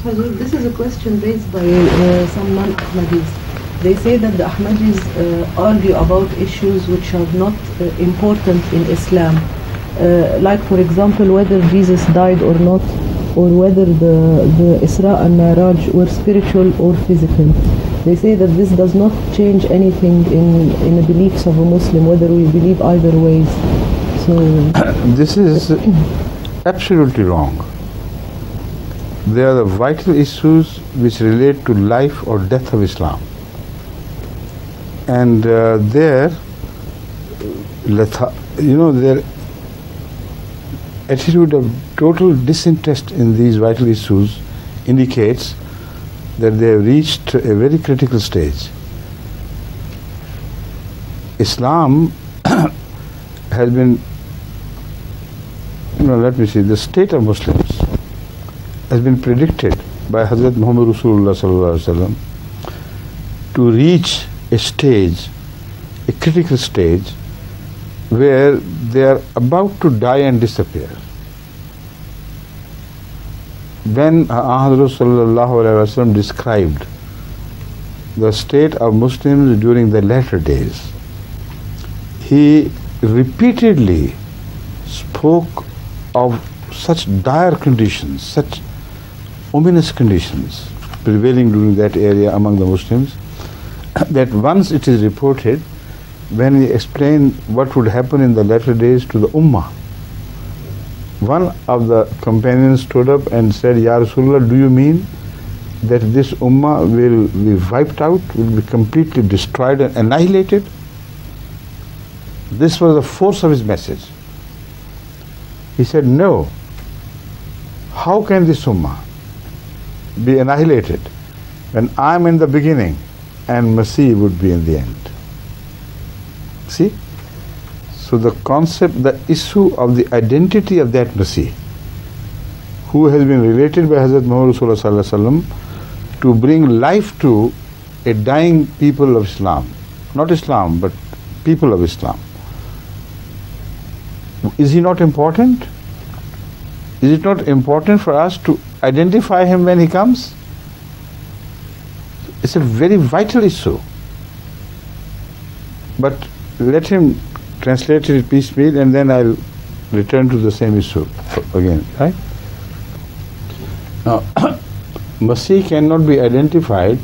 So this is a question raised by some non-Ahmadis. They say that the Ahmadis argue about issues which are not important in Islam. Like for example, whether Jesus died or not, or whether the Isra and Mi'raj were spiritual or physical. They say that this does not change anything in the beliefs of a Muslim, whether we believe either ways. So this is absolutely wrong. They are the vital issues which relate to life or death of Islam. And their attitude of total disinterest in these vital issues indicates that they have reached a very critical stage. Islam has been, the state of Muslims has been predicted by Hazrat Muhammad Rasulullah sallallahu alaihi wasallam to reach a stage, a critical stage, where they are about to die and disappear. When Hazrat sallallahu alaihi wasallam described the state of Muslims during the latter days, he repeatedly spoke of such dire conditions, such ominous conditions prevailing during that area among the Muslims, that once it is reported, when he explained what would happen in the latter days to the Ummah, one of the companions stood up and said, Ya Rasulullah, do you mean that this Ummah will be wiped out, will be completely destroyed and annihilated? This was the force of his message. He said, no. How can this Ummah be annihilated when I am in the beginning and Masih would be in the end? See? So the concept, the issue of the identity of that Masih, who has been related by Hazrat Muhammad Rasulullah sallallahu alaihi wasallam to bring life to a dying people of Islam, not Islam, but people of Islam. Is he not important? Is it not important for us to identify him when he comes? It's a very vital issue. But let him translate it piecemeal and then I'll return to the same issue again, right? Now, Masih cannot be identified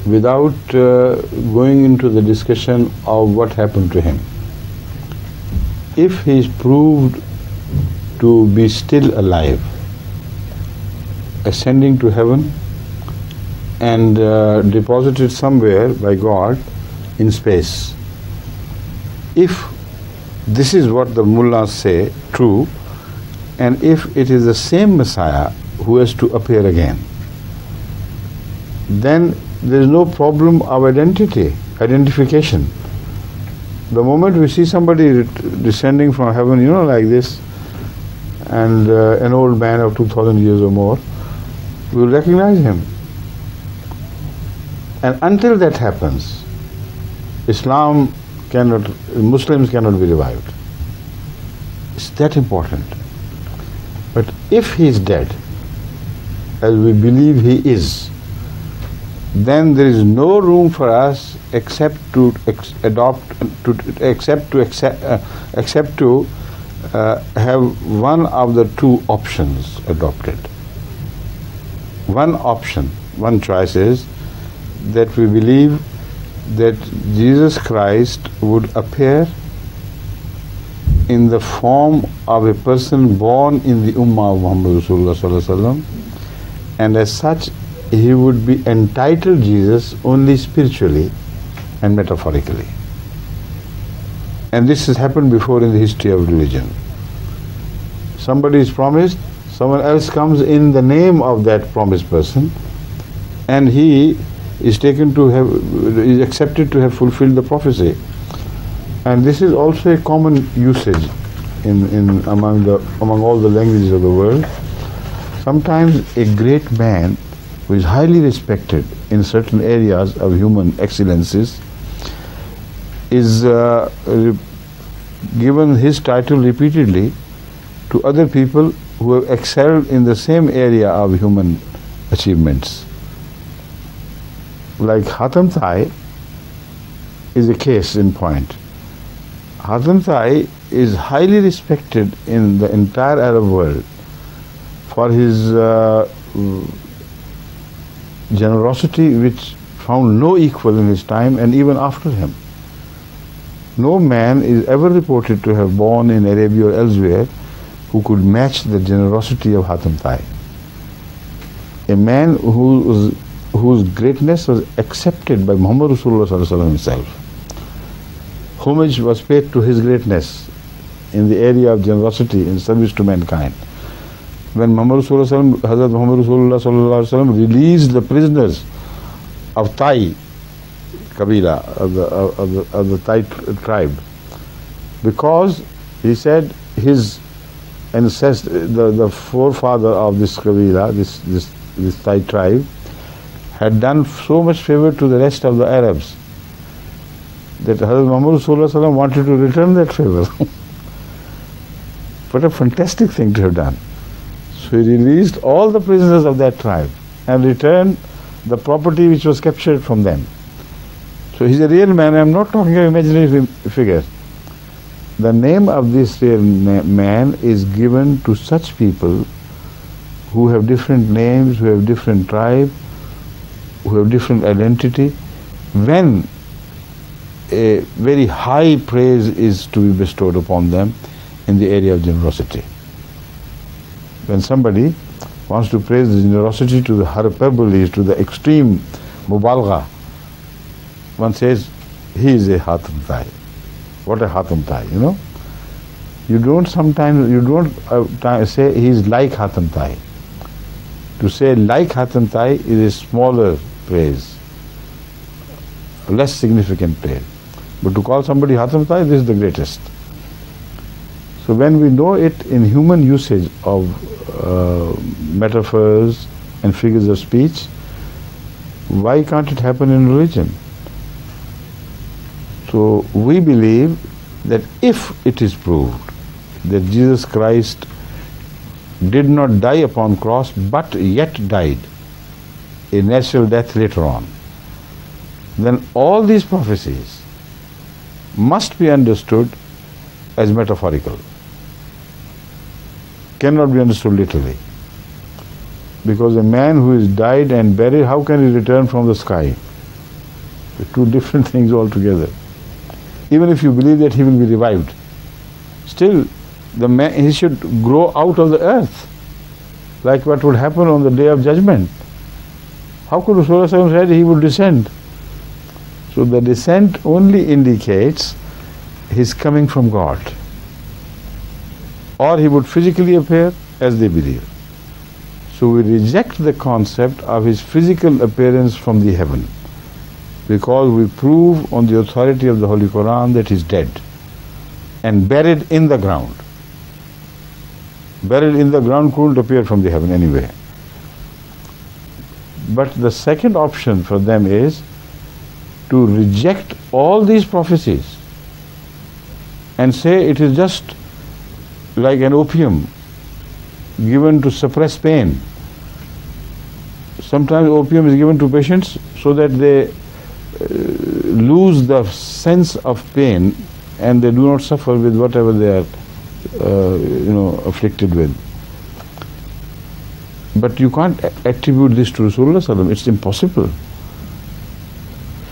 without going into the discussion of what happened to him. If he is proved to be still alive, ascending to heaven and deposited somewhere by God in space, if this is what the mullahs say true, and if it is the same Messiah who has to appear again, then there is no problem of identification. The moment we see somebody descending from heaven, like this, and an old man of 2000 years or more, we will recognize him. And until that happens, Muslims cannot be revived. It's that important. But if he is dead, as we believe he is, then there is no room for us except to have one of the two options adopted. One choice is that we believe that Jesus Christ would appear in the form of a person born in the Ummah of Muhammad Rasulullah sallallahu alaihi wasallam, and as such he would be entitled Jesus only spiritually and metaphorically. And this has happened before in the history of religion. Somebody is promised, someone else comes in the name of that promised person, and he is accepted to have fulfilled the prophecy. And this is also a common usage among all the languages of the world. Sometimes a great man who is highly respected in certain areas of human excellences is given his title repeatedly to other people who have excelled in the same area of human achievements. Like Hatem Thai is a case in point. Hatem Thai is highly respected in the entire Arab world for his generosity, which found no equal in his time and even after him. No man is ever reported to have born in Arabia or elsewhere who could match the generosity of Hatem Thai. A man whose greatness was accepted by Muhammad Rasulullah Sallallahu Alaihi Wasallam himself. Homage was paid to his greatness in the area of generosity in service to mankind. When Muhammad Rasulullah Sallallahu Alaihi Wasallam released the prisoners of Thai Kabila, of the Thai tribe, because he said his ancestor, the forefather of this Kabila, this Thai tribe, had done so much favor to the rest of the Arabs that Hazrat Muhammad Rasulullah Sallallahu Alaihi Wasallam wanted to return that favor. What a fantastic thing to have done. So he released all the prisoners of that tribe and returned the property which was captured from them. So he's a real man. I'm not talking of imaginary figure. The name of this real man is given to such people who have different names, who have different tribe, who have different identity, when a very high praise is to be bestowed upon them in the area of generosity. When somebody wants to praise the generosity to the hyperbole, to the extreme mubalgha, one says, he is a Hatem Thai. What a Hatem Thai, you know? You don't say he is like Hatem Thai. To say like Hatem Thai is a smaller praise, less significant praise. But to call somebody Hatem Thai, this is the greatest. So when we know it in human usage of metaphors and figures of speech, why can't it happen in religion? So we believe that if it is proved that Jesus Christ did not die upon cross but yet died a natural death later on, then all these prophecies must be understood as metaphorical, cannot be understood literally. Because a man who is died and buried, how can he return from the sky? They're two different things altogether. Even if you believe that he will be revived, still the man, he should grow out of the earth, like what would happen on the day of judgment. How could Rasulullah said he would descend? So the descent only indicates his coming from God, or he would physically appear as they believe. So we reject the concept of his physical appearance from the heaven, because we prove on the authority of the Holy Quran that he is dead and buried in the ground. Buried in the ground couldn't appear from the heaven anyway. But the second option for them is to reject all these prophecies and say it is just like an opium given to suppress pain. Sometimes opium is given to patients so that they lose the sense of pain and they do not suffer with whatever they are afflicted with. But you can't attribute this to Rasulullah Sallallahu Alaihi Wasallam. It's impossible.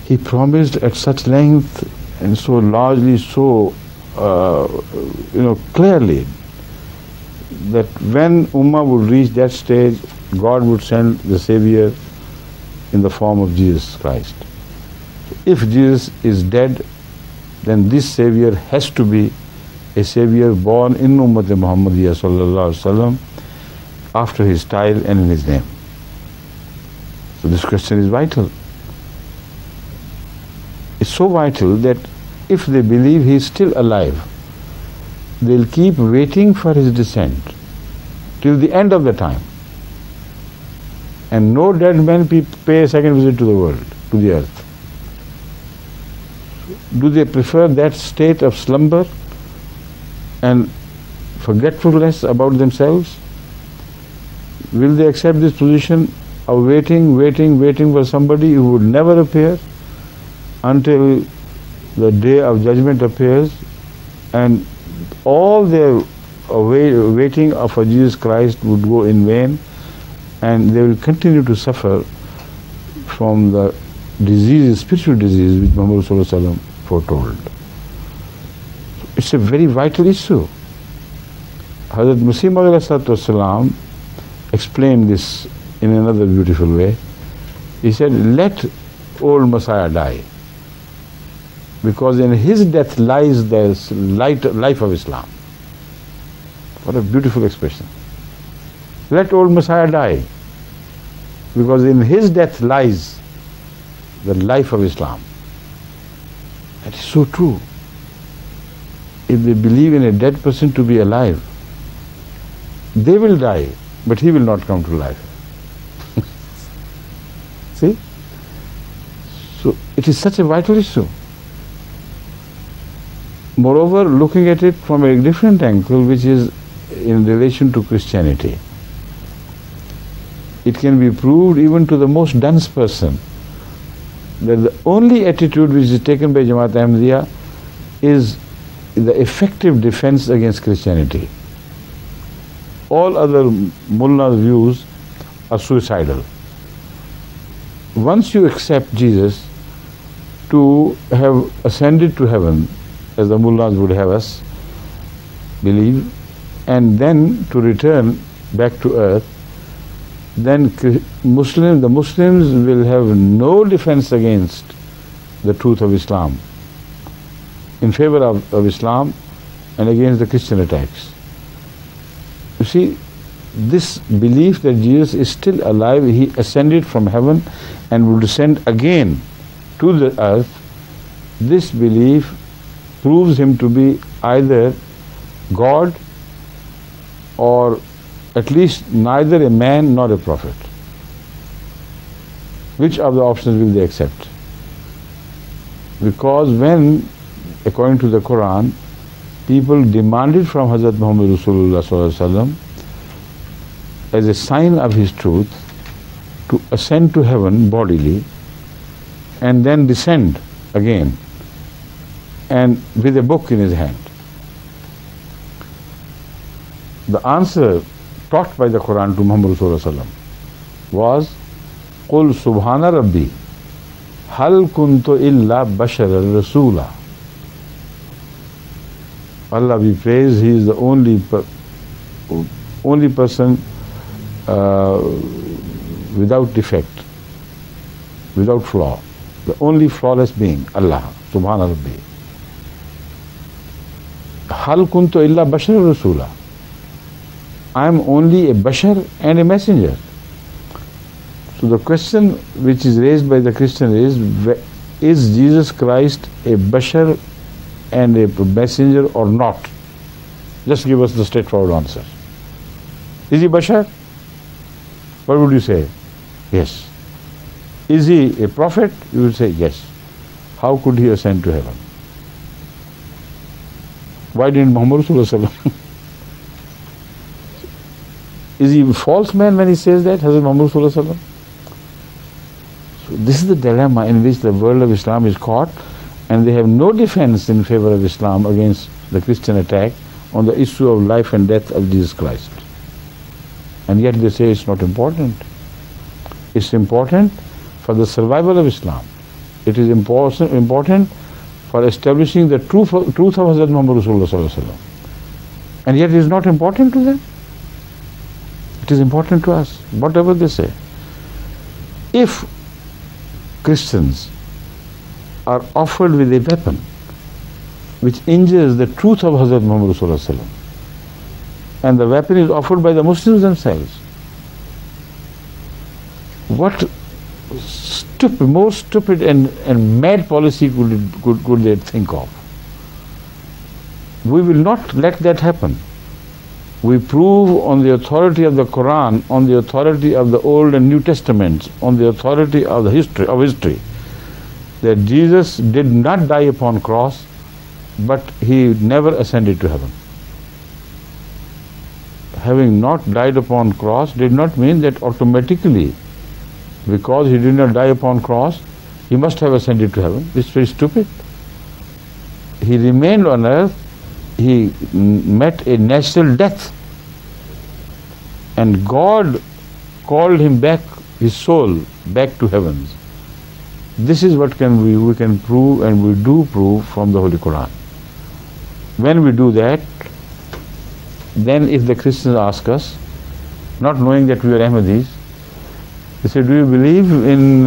He promised at such length and so largely, so clearly, that when Ummah would reach that stage, God would send the Savior in the form of Jesus Christ. If Jesus is dead, then this Savior has to be a Savior born in Ummah Muhammadiyya Sallallahu Alaihi Wasallam, after his style and in his name. So this question is vital. It's so vital that if they believe he is still alive, they'll keep waiting for his descent till the end of the time. And no dead man pay a second visit to the world, to the earth. Do they prefer that state of slumber and forgetfulness about themselves? Will they accept this position are waiting for somebody who would never appear until the day of judgment appears, and all their waiting for Jesus Christ would go in vain, and they will continue to suffer from the disease, spiritual disease, which Muhammad Sallallahu Alaihi Wasallam foretold. It's a very vital issue. Hazrat Masih Maud explained this in another beautiful way. He said, let old Messiah die, because in his death lies the life of Islam. What a beautiful expression. Let old Messiah die, because in his death lies the life of Islam. That is so true. If they believe in a dead person to be alive, they will die, but he will not come to life. See? So it is such a vital issue. Moreover, looking at it from a different angle, which is in relation to Christianity, it can be proved even to the most dunce person that the only attitude which is taken by Jamaat Ahmediyya is the effective defense against Christianity. All other mullahs' views are suicidal. Once you accept Jesus to have ascended to heaven, as the mullahs would have us believe, and then to return back to earth, then the Muslims will have no defense against the truth of Islam, in favor of Islam and against the Christian attacks. You see, this belief that Jesus is still alive, he ascended from heaven and will descend again to the earth, this belief proves him to be either God or at least neither a man nor a prophet. Which of the options will they accept? Because when, according to the Quran, people demanded from Hazrat Muhammad Rasulullah Sallallahu Alaihi Wasallam as a sign of his truth to ascend to heaven bodily and then descend again, and with a book in his hand. The answer taught by the Quran to Muhammad Rasulullah Sallallahu Alaihi Wasallam was, "Qul subhana rabbi, hal kuntu illa basharan rasoola." Allah be praised, He is the only person without defect, without flaw, the only flawless being, Allah, subhana rabbi. Hal kuntu illa bashar rasoola. I am only a bashar and a messenger. So the question which is raised by the Christian is Jesus Christ a bashar and a messenger or not? Just give us the straightforward answer. Is he bashar? What would you say? Yes. Is he a prophet? You would say yes. How could he ascend to heaven? Why didn't Muhammad Rasulullah Sallallahu? Is he a false man when he says that, Hazrat Muhammad Sallallahu Alaihi Wasallam? So this is the dilemma in which the world of Islam is caught, and they have no defense in favor of Islam against the Christian attack on the issue of life and death of Jesus Christ. And yet they say it's not important. It's important for the survival of Islam. It is important for establishing the truth of Hazrat Muhammad Rasulullah Sallallahu Alaihi Wasallam. And yet it is not important to them. It is important to us, whatever they say. If Christians are offered with a weapon which injures the truth of Hazrat Muhammad Rasulullah Sallallahu Alaihi Wasallam, and the weapon is offered by the Muslims themselves, what more stupid and mad policy could they think of? We will not let that happen. We prove on the authority of the Quran, on the authority of the Old and New Testaments, on the authority of the history, that Jesus did not die upon cross, but he never ascended to heaven. Having not died upon cross did not mean that automatically because he did not die upon cross, he must have ascended to heaven. It's very stupid. He remained on earth, he met a natural death, and God called him back, his soul, back to heavens. This is what we can prove, and we do prove from the Holy Quran. When we do that, then if the Christians ask us, not knowing that we are Ahmadis, they say, do you believe in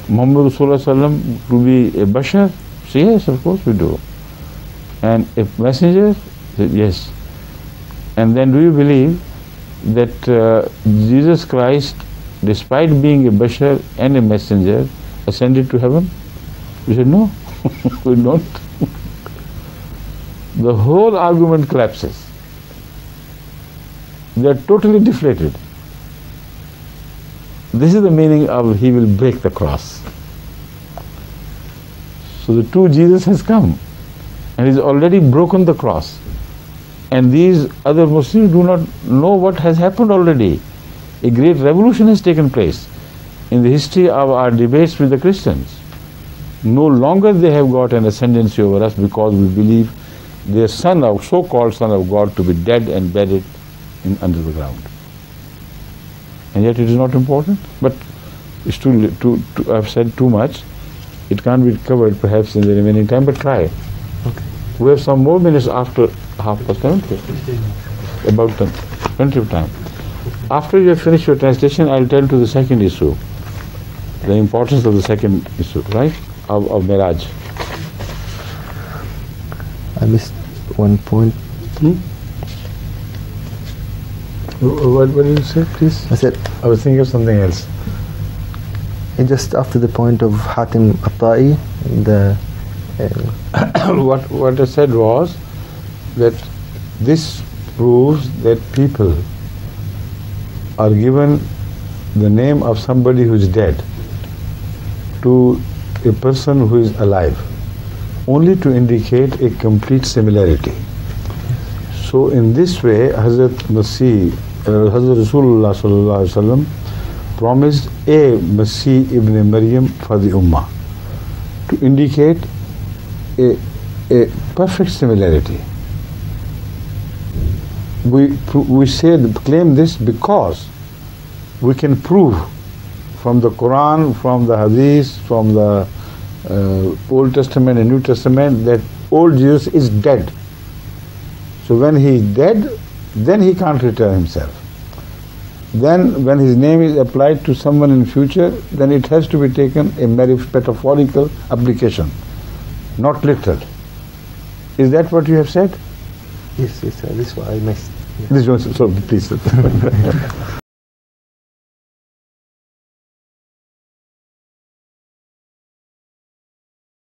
Muhammad Rasulullah Sallam to be a bashar? Say, yes, of course we do. And a messenger? Say, yes. And then do you believe that Jesus Christ, despite being a bashar and a messenger, ascended to heaven? We said, no, we don't. The whole argument collapses. They are totally deflated. This is the meaning of he will break the cross. So the true Jesus has come and he's already broken the cross. And these other Muslims do not know what has happened already. A great revolution has taken place in the history of our debates with the Christians. No longer they have got an ascendancy over us because we believe their son, of so-called son of God, to be dead and buried under the ground. And yet it is not important. But it's I've said too much. It can't be covered perhaps in the remaining time, but try. Okay. We have some more minutes after 7:30. About plenty of time. After you have finished your translation, I'll tell to the second issue, the importance of the second issue, right? Of Miraj. I missed one point. What did you say, please? I said, I was thinking of something else. just after the point of Hatim At-Ta'i, what I said was that this proves that people are given the name of somebody who is dead to a person who is alive, only to indicate a complete similarity. So in this way, Hazrat Rasulullah sallallahu alaihi wasallam promised a Masih ibn Maryam for the Ummah to indicate a perfect similarity. We claim this because we can prove from the Quran, from the Hadith, from the Old Testament and New Testament that old Jesus is dead. So when he is dead, then he can't return himself. Then when his name is applied to someone in future, then it has to be taken a metaphorical application, not literal. Is that what you have said? yes, this is what I missed. This one, so please.